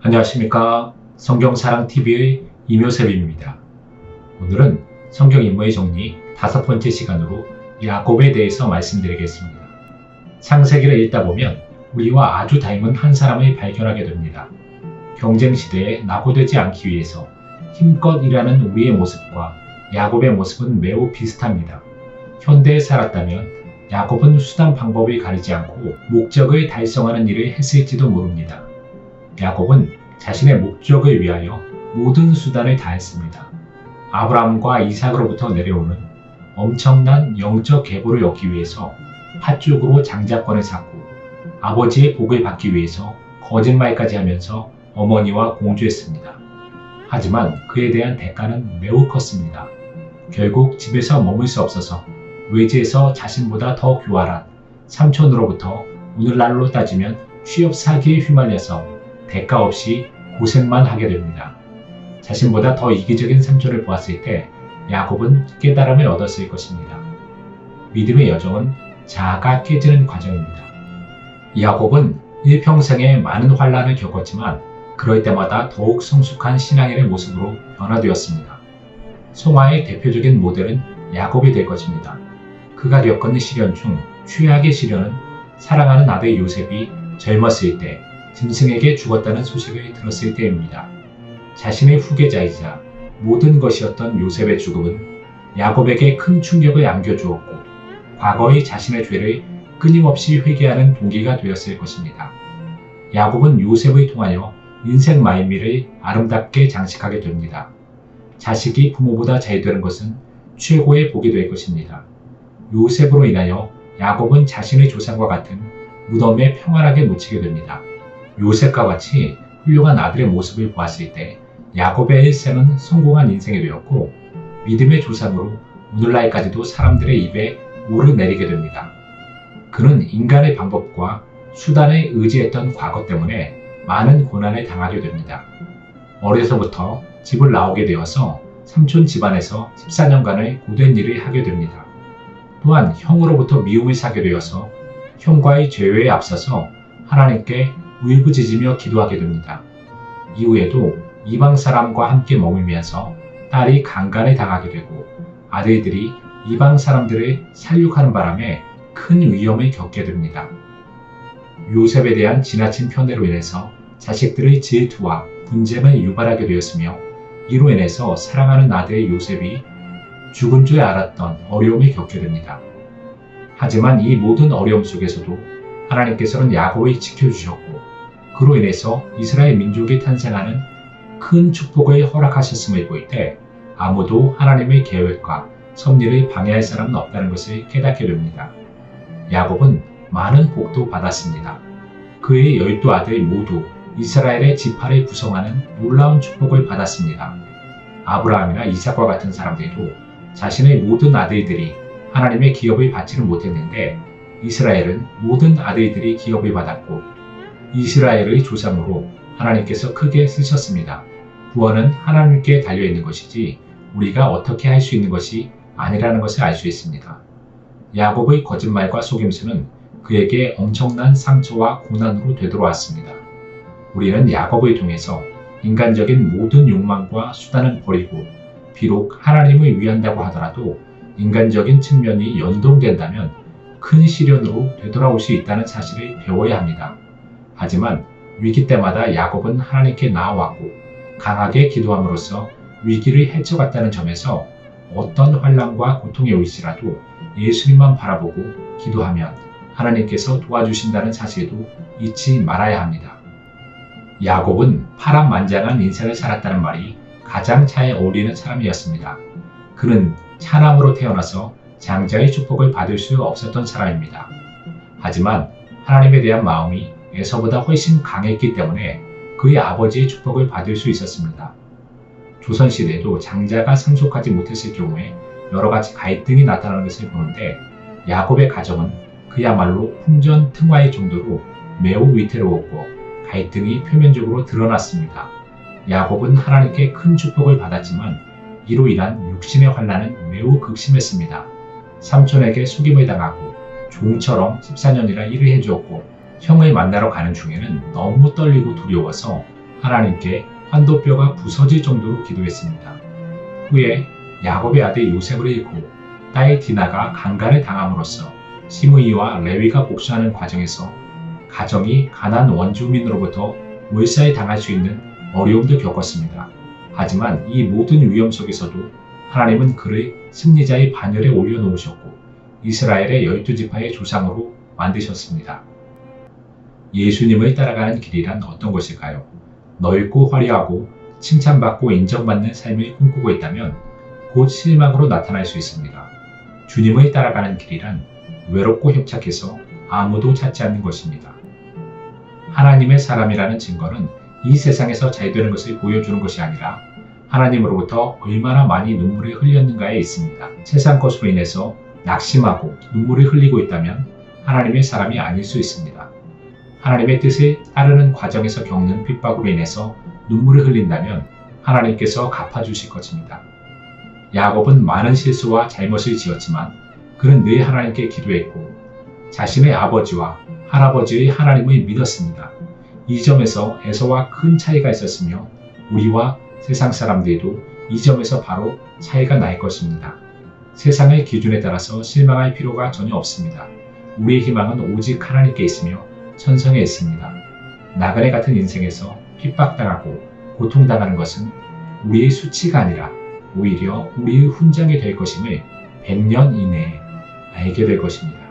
안녕하십니까. 성경사랑TV의 이묘섭입니다. 오늘은 성경 인물의 정리 5번째 시간으로 야곱에 대해서 말씀드리겠습니다. 창세기를 읽다 보면 우리와 아주 닮은 한 사람을 발견하게 됩니다. 경쟁시대에 낙오되지 않기 위해서 힘껏 일하는 우리의 모습과 야곱의 모습은 매우 비슷합니다. 현대에 살았다면 야곱은 수단 방법을 가리지 않고 목적을 달성하는 일을 했을지도 모릅니다. 야곱은 자신의 목적을 위하여 모든 수단을 다했습니다. 아브라함과 이삭으로부터 내려오는 엄청난 영적 계보를 얻기 위해서 팥죽으로 장자권을 샀고, 아버지의 복을 받기 위해서 거짓말까지 하면서 어머니와 공주했습니다. 하지만 그에 대한 대가는 매우 컸습니다. 결국 집에서 머물 수 없어서 외지에서 자신보다 더 교활한 삼촌으로부터 오늘날로 따지면 취업 사기에 휘말려서 대가 없이 고생만 하게 됩니다. 자신보다 더 이기적인 삼촌을 보았을 때 야곱은 깨달음을 얻었을 것입니다. 믿음의 여정은 자아가 깨지는 과정입니다. 야곱은 일평생에 많은 환난을 겪었지만 그럴 때마다 더욱 성숙한 신앙인의 모습으로 변화되었습니다. 성화의 대표적인 모델은 야곱이 될 것입니다. 그가 겪은 시련 중 최악의 시련은 사랑하는 아들 요셉이 젊었을 때 짐승에게 죽었다는 소식을 들었을 때입니다. 자신의 후계자이자 모든 것이었던 요셉의 죽음은 야곱에게 큰 충격을 안겨주었고 과거의 자신의 죄를 끊임없이 회개하는 동기가 되었을 것입니다. 야곱은 요셉을 통하여 인생 말미를 아름답게 장식하게 됩니다. 자식이 부모보다 잘 되는 것은 최고의 복이 될 것입니다. 요셉으로 인하여 야곱은 자신의 조상과 같은 무덤에 평안하게 묻히게 됩니다. 요셉과 같이 훌륭한 아들의 모습을 보았을 때 야곱의 일생은 성공한 인생이 되었고 믿음의 조상으로 오늘날까지도 사람들의 입에 오르내리게 됩니다. 그는 인간의 방법과 수단에 의지했던 과거 때문에 많은 고난을 당하게 됩니다. 어려서부터 집을 나오게 되어서 삼촌 집안에서 14년간의 고된 일을 하게 됩니다. 또한 형으로부터 미움을 사게 되어서 형과의 죄에 앞서서 하나님께 울부짖으며 기도하게 됩니다. 이후에도 이방 사람과 함께 머물면서 딸이 강간을 당하게 되고 아들들이 이방 사람들을 살육하는 바람에 큰 위험을 겪게 됩니다. 요셉에 대한 지나친 편애로 인해서 자식들의 질투와 분쟁을 유발하게 되었으며 이로 인해서 사랑하는 아들 요셉이 죽은 줄 알았던 어려움을 겪게 됩니다. 하지만 이 모든 어려움 속에서도 하나님께서는 야곱을 지켜주셨고 그로 인해서 이스라엘 민족이 탄생하는 큰 축복을 허락하셨음을 볼 때 아무도 하나님의 계획과 섭리를 방해할 사람은 없다는 것을 깨닫게 됩니다. 야곱은 많은 복도 받았습니다. 그의 12아들 모두 이스라엘의 지파를 구성하는 놀라운 축복을 받았습니다. 아브라함이나 이삭과 같은 사람들도 자신의 모든 아들들이 하나님의 기업을 받지는 못했는데 이스라엘은 모든 아들들이 기업을 받았고 이스라엘의 조상으로 하나님께서 크게 쓰셨습니다. 구원은 하나님께 달려있는 것이지 우리가 어떻게 할 수 있는 것이 아니라는 것을 알 수 있습니다. 야곱의 거짓말과 속임수는 그에게 엄청난 상처와 고난으로 되돌아왔습니다. 우리는 야곱을 통해서 인간적인 모든 욕망과 수단을 버리고 비록 하나님을 위한다고 하더라도 인간적인 측면이 연동된다면 큰 시련으로 되돌아올 수 있다는 사실을 배워야 합니다. 하지만 위기 때마다 야곱은 하나님께 나아왔고 강하게 기도함으로써 위기를 헤쳐갔다는 점에서 어떤 환난과 고통이 올지라도 예수님만 바라보고 기도하면 하나님께서 도와주신다는 사실도 잊지 말아야 합니다. 야곱은 파란만장한 인생을 살았다는 말이 가장 잘 어울리는 사람이었습니다. 그는 차남으로 태어나서 장자의 축복을 받을 수 없었던 사람입니다. 하지만 하나님에 대한 마음이 에서보다 훨씬 강했기 때문에 그의 아버지의 축복을 받을 수 있었습니다. 조선시대에도 장자가 상속하지 못했을 경우에 여러가지 갈등이 나타나는 것을 보는데 야곱의 가정은 그야말로 풍전등화의 정도로 매우 위태로웠고 갈등이 표면적으로 드러났습니다. 야곱은 하나님께 큰 축복을 받았지만 이로 인한 육신의 환난은 매우 극심했습니다. 삼촌에게 속임을 당하고 종처럼 14년이나 일을 해주었고 형을 만나러 가는 중에는 너무 떨리고 두려워서 하나님께 환도뼈가 부서질 정도로 기도했습니다. 후에 야곱의 아들 요셉을 잃고 딸 디나가 강간을 당함으로써 시므이와 레위가 복수하는 과정에서 가정이 가나안 원주민으로부터 몰살을 당할 수 있는 어려움도 겪었습니다. 하지만 이 모든 위험 속에서도 하나님은 그를 승리자의 반열에 올려놓으셨고 이스라엘의 12지파의 조상으로 만드셨습니다. 예수님을 따라가는 길이란 어떤 것일까요? 넓고 화려하고 칭찬받고 인정받는 삶을 꿈꾸고 있다면 곧 실망으로 나타날 수 있습니다. 주님을 따라가는 길이란 외롭고 협착해서 아무도 찾지 않는 것입니다. 하나님의 사람이라는 증거는 이 세상에서 잘 되는 것을 보여주는 것이 아니라 하나님으로부터 얼마나 많이 눈물을 흘렸는가에 있습니다. 세상 것으로 인해서 낙심하고 눈물을 흘리고 있다면 하나님의 사람이 아닐 수 있습니다. 하나님의 뜻을 따르는 과정에서 겪는 핍박으로 인해서 눈물을 흘린다면 하나님께서 갚아주실 것입니다. 야곱은 많은 실수와 잘못을 지었지만 그는 늘 하나님께 기도했고 자신의 아버지와 할아버지의 하나님을 믿었습니다. 이 점에서 에서와 큰 차이가 있었으며 우리와 세상 사람들도 이 점에서 바로 차이가 날 것입니다. 세상의 기준에 따라서 실망할 필요가 전혀 없습니다. 우리의 희망은 오직 하나님께 있으며 천성에 있습니다. 나그네 같은 인생에서 핍박당하고 고통당하는 것은 우리의 수치가 아니라 오히려 우리의 훈장이 될 것임을 100년 이내에 알게 될 것입니다.